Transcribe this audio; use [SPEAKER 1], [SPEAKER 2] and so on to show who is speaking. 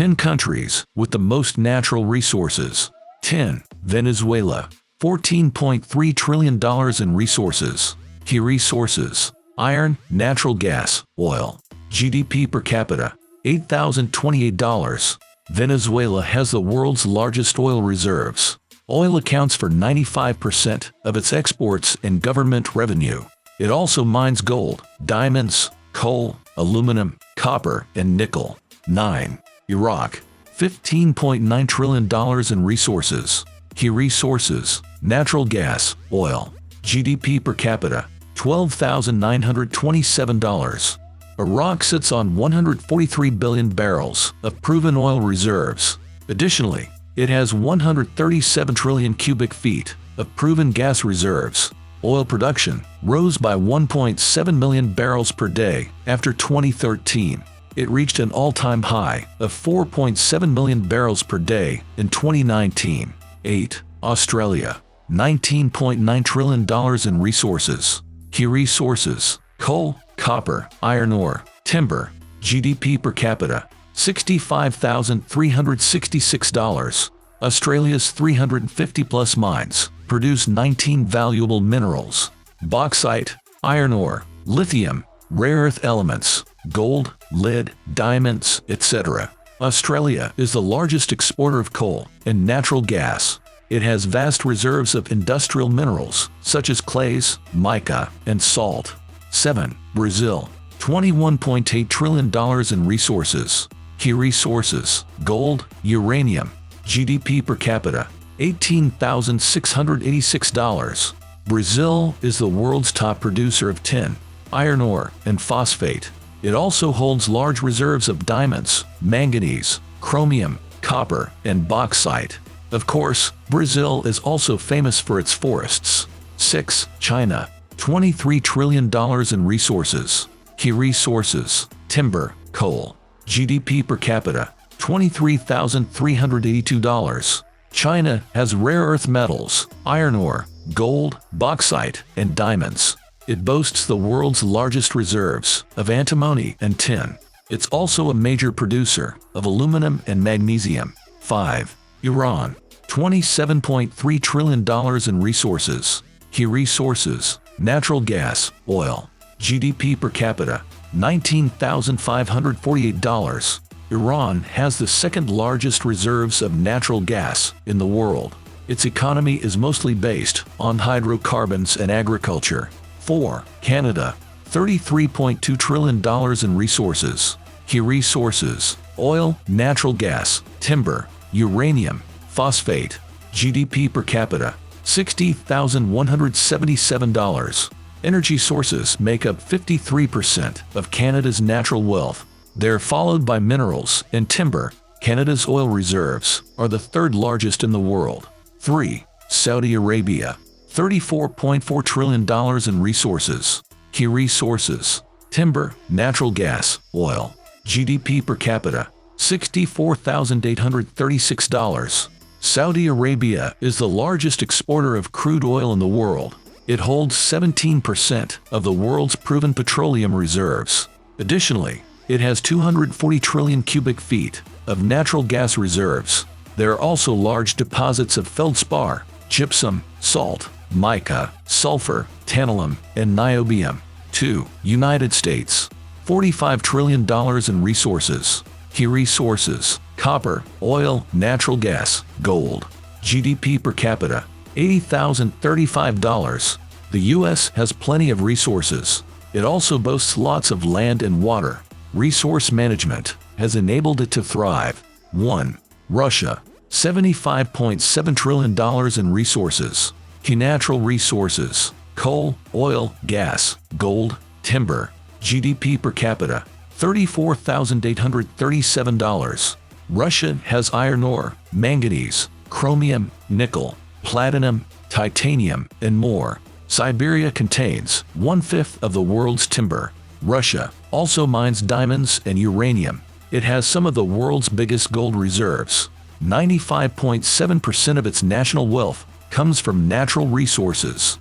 [SPEAKER 1] 10 countries with the most natural resources. 10. Venezuela. $14.3 trillion in resources. Key resources: iron, natural gas, oil. GDP per capita: $8,028. Venezuela has the world's largest oil reserves. Oil accounts for 95% of its exports and government revenue. It also mines gold, diamonds, coal, aluminum, copper, and nickel. 9. Iraq. $15.9 trillion in resources. Key resources: natural gas, oil. GDP per capita: $12,927. Iraq sits on 143 billion barrels of proven oil reserves. Additionally, it has 137 trillion cubic feet of proven gas reserves. Oil production rose by 1.7 million barrels per day after 2013. It reached an all-time high of 4.7 million barrels per day in 2019. 8. Australia. $19.9 trillion in resources. Key resources: coal, copper, iron ore, timber. GDP per capita: $65,366. Australia's 350-plus mines produce 19 valuable minerals: bauxite, iron ore, lithium, rare earth elements, gold, lead, diamonds, etc. Australia is the largest exporter of coal and natural gas. It has vast reserves of industrial minerals such as clays, mica, and salt. 7. Brazil. $21.8 trillion in resources. Key resources: gold, uranium. GDP per capita: $18,686. Brazil is the world's top producer of tin, iron ore, and phosphate. It also holds large reserves of diamonds, manganese, chromium, copper, and bauxite. Of course, Brazil is also famous for its forests. 6. China. $23 trillion in resources. Key resources: timber, coal. GDP per capita: $23,382. China has rare earth metals, iron ore, gold, bauxite, and diamonds. It boasts the world's largest reserves of antimony and tin. It's also a major producer of aluminum and magnesium. 5. Iran. $27.3 trillion in resources. Key resources: natural gas, oil. GDP per capita: $19,548. Iran has the second largest reserves of natural gas in the world. Its economy is mostly based on hydrocarbons and agriculture. 4. Canada. $33.2 trillion in resources. Key resources: oil, natural gas, timber, uranium, phosphate. GDP per capita: $60,177. Energy sources make up 53% of Canada's natural wealth. They're followed by minerals and timber. Canada's oil reserves are the third largest in the world. 3. Saudi Arabia. $34.4 trillion in resources. Key resources: timber, natural gas, oil. GDP per capita: $64,836. Saudi Arabia is the largest exporter of crude oil in the world. It holds 17% of the world's proven petroleum reserves. Additionally, it has 240 trillion cubic feet of natural gas reserves. There are also large deposits of feldspar, gypsum, salt, mica, sulfur, tantalum, and niobium. 2. United States. $45 trillion in resources. Key resources: copper, oil, natural gas, gold. GDP per capita: $80,035. The U.S. has plenty of resources. It also boasts lots of land and water. Resource management has enabled it to thrive. 1. Russia. $75.7 trillion in resources. Key natural resources: coal, oil, gas, gold, timber. GDP per capita: $34,837. Russia has iron ore, manganese, chromium, nickel, platinum, titanium, and more. Siberia contains 1/5 of the world's timber. Russia also mines diamonds and uranium. It has some of the world's biggest gold reserves. 95.7% of its national wealth comes from natural resources.